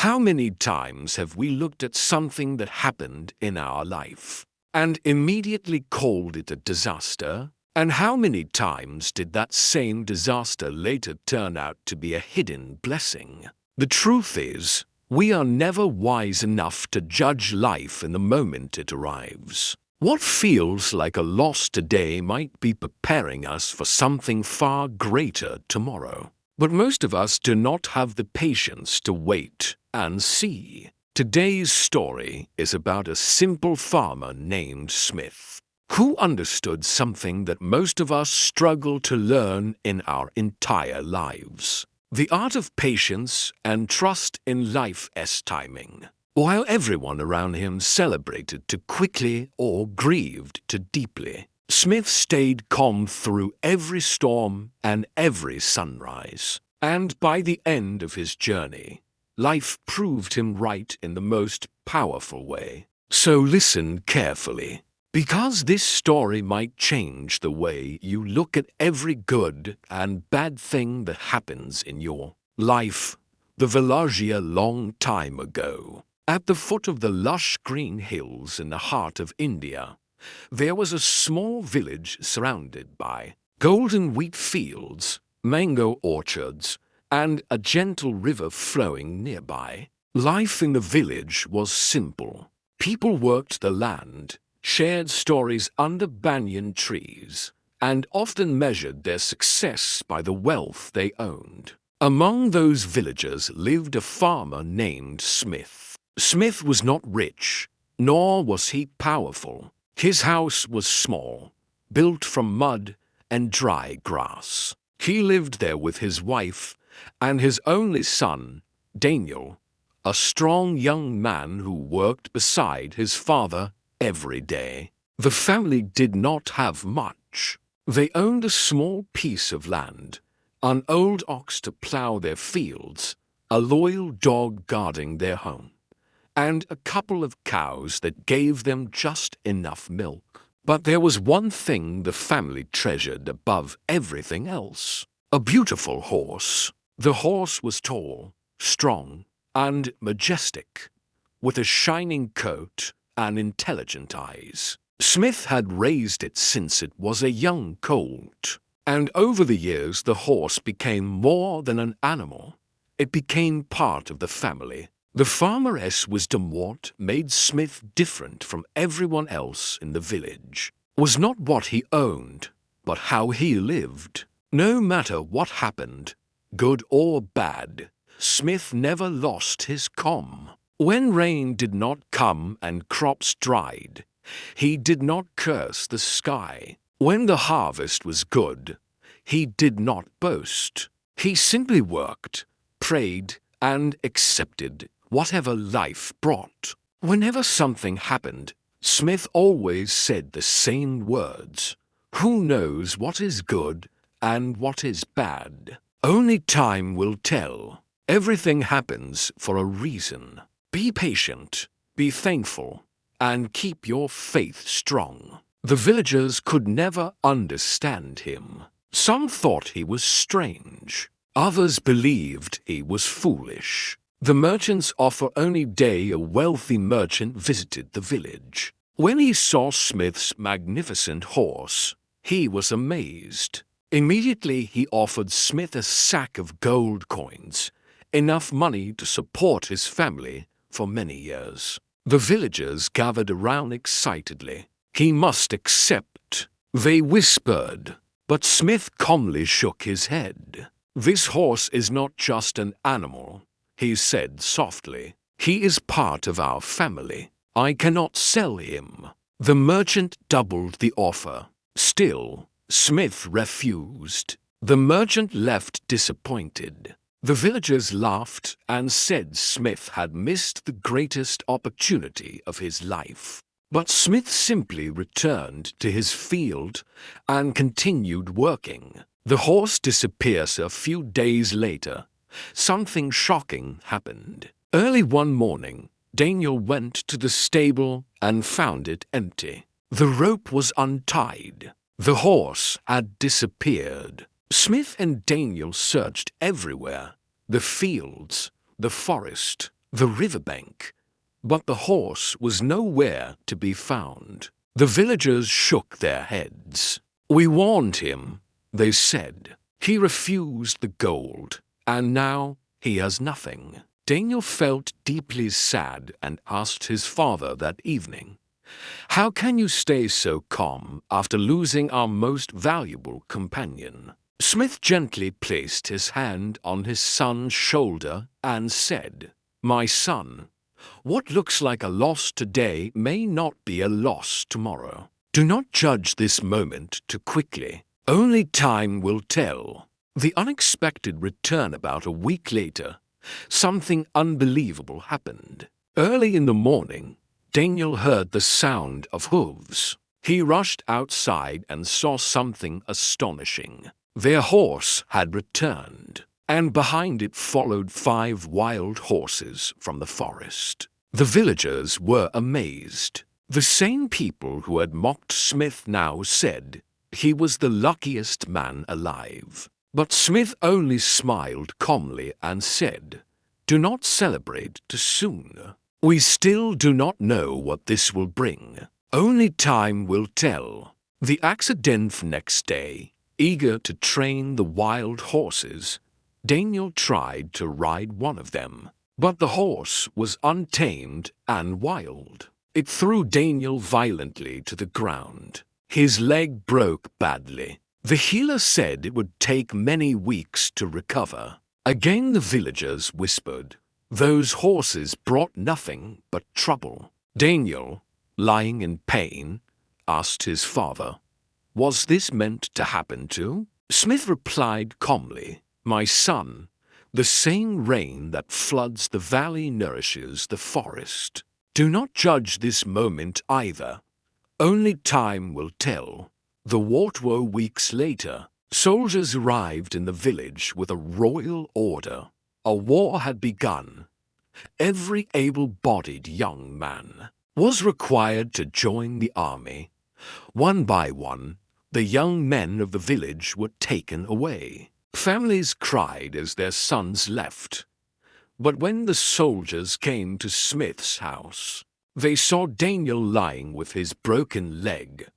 How many times have we looked at something that happened in our life and immediately called it a disaster? And how many times did that same disaster later turn out to be a hidden blessing? The truth is, we are never wise enough to judge life in the moment it arrives. What feels like a loss today might be preparing us for something far greater tomorrow. But most of us do not have the patience to wait and see. Today's story is about a simple farmer named Smith, who understood something that most of us struggle to learn in our entire lives: the art of patience and trust in life's timing. While everyone around him celebrated too quickly or grieved too deeply, Smith stayed calm through every storm and every sunrise. And by the end of his journey, life proved him right in the most powerful way. So listen carefully, because this story might change the way you look at every good and bad thing that happens in your life. The village a long time ago, at the foot of the lush green hills in the heart of India, there was a small village surrounded by golden wheat fields, mango orchards, and a gentle river flowing nearby. Life in the village was simple. People worked the land, shared stories under banyan trees, and often measured their success by the wealth they owned. Among those villagers lived a farmer named Smith. Smith was not rich, nor was he powerful. His house was small, built from mud and dry grass. He lived there with his wife and his only son, Daniel, a strong young man who worked beside his father every day. The family did not have much. They owned a small piece of land, an old ox to plow their fields, a loyal dog guarding their home, and a couple of cows that gave them just enough milk. But there was one thing the family treasured above everything else: a beautiful horse. The horse was tall, strong, and majestic, with a shining coat and intelligent eyes. Smith had raised it since it was a young colt, and over the years the horse became more than an animal. It became part of the family. The farmer's wisdom, what made Smith different from everyone else in the village, was not what he owned, but how he lived. No matter what happened, good or bad, Smith never lost his calm. When rain did not come and crops dried, he did not curse the sky. When the harvest was good, he did not boast. He simply worked, prayed, and accepted whatever life brought. Whenever something happened, Smith always said the same words: "Who knows what is good and what is bad? Only time will tell. Everything happens for a reason. Be patient, be thankful, and keep your faith strong." The villagers could never understand him. Some thought he was strange. Others believed he was foolish. The merchants of only day a wealthy merchant visited the village. When he saw Smith's magnificent horse, he was amazed. Immediately he offered Smith a sack of gold coins, enough money to support his family for many years. The villagers gathered around excitedly. "He must accept," they whispered. But Smith calmly shook his head. "This horse is not just an animal," he said softly. "He is part of our family. I cannot sell him." The merchant doubled the offer. Still, Smith refused. The merchant left disappointed. The villagers laughed and said Smith had missed the greatest opportunity of his life. But Smith simply returned to his field and continued working. The horse disappears a few days later. Something shocking happened. Early one morning, Daniel went to the stable and found it empty. The rope was untied. The horse had disappeared. Smith and Daniel searched everywhere: the fields, the forest, the riverbank, but the horse was nowhere to be found. The villagers shook their heads. "We warned him," they said. "He refused the gold, and now he has nothing." Daniel felt deeply sad and asked his father that evening, "How can you stay so calm after losing our most valuable companion?" Smith gently placed his hand on his son's shoulder and said, "My son, what looks like a loss today may not be a loss tomorrow. Do not judge this moment too quickly. Only time will tell." The unexpected return about a week later, something unbelievable happened. Early in the morning, Daniel heard the sound of hooves. He rushed outside and saw something astonishing. Their horse had returned, and behind it followed 5 wild horses from the forest. The villagers were amazed. The same people who had mocked Smith now said he was the luckiest man alive. But Smith only smiled calmly and said, "Do not celebrate too soon. We still do not know what this will bring. Only time will tell." The accident next day, eager to train the wild horses, Daniel tried to ride one of them. But the horse was untamed and wild. It threw Daniel violently to the ground. His leg broke badly. The healer said it would take many weeks to recover. Again the villagers whispered, "Those horses brought nothing but trouble." Daniel, lying in pain, asked his father, "Was this meant to happen too?" Smith replied calmly, "My son, the same rain that floods the valley nourishes the forest. Do not judge this moment either. Only time will tell." The Wartwo weeks later, soldiers arrived in the village with a royal order. A war had begun. Every able-bodied young man was required to join the army. One by one, the young men of the village were taken away. Families cried as their sons left. But when the soldiers came to Smith's house, they saw Daniel lying with his broken leg.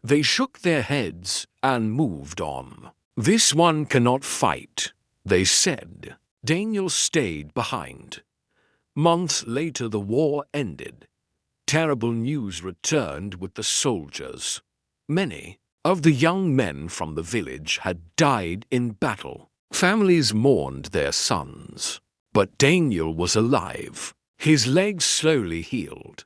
They shook their heads and moved on. "This one cannot fight," they said. Daniel stayed behind. Months later the war ended. Terrible news returned with the soldiers. Many of the young men from the village had died in battle. Families mourned their sons. But Daniel was alive. His legs slowly healed,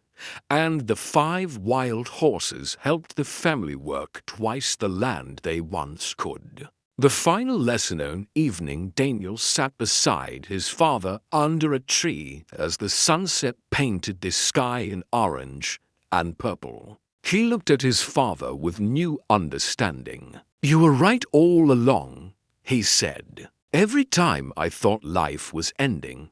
and the 5 wild horses helped the family work twice the land they once could. The final lesson evening, Daniel sat beside his father under a tree as the sunset painted the sky in orange and purple. He looked at his father with new understanding. "You were right all along," he said. "Every time I thought life was ending,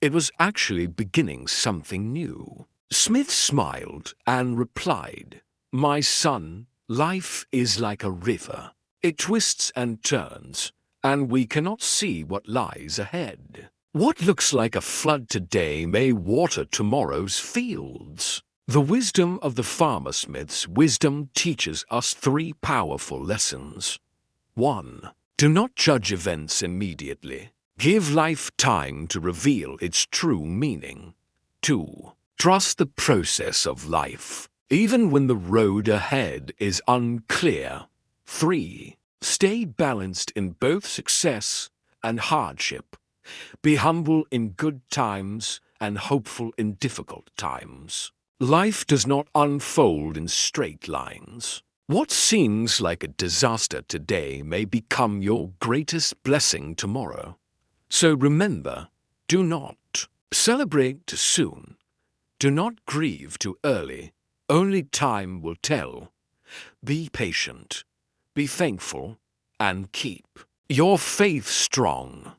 it was actually beginning something new." Smith smiled and replied, "My son, life is like a river. It twists and turns, and we cannot see what lies ahead. What looks like a flood today may water tomorrow's fields." The wisdom of the farmer Smith's wisdom teaches us 3 powerful lessons. 1. Do not judge events immediately. Give life time to reveal its true meaning. 2. Trust the process of life, even when the road ahead is unclear. 3. Stay balanced in both success and hardship. Be humble in good times and hopeful in difficult times. Life does not unfold in straight lines. What seems like a disaster today may become your greatest blessing tomorrow. So remember, do not celebrate too soon. Do not grieve too early. Only time will tell. Be patient, be thankful, and keep your faith strong.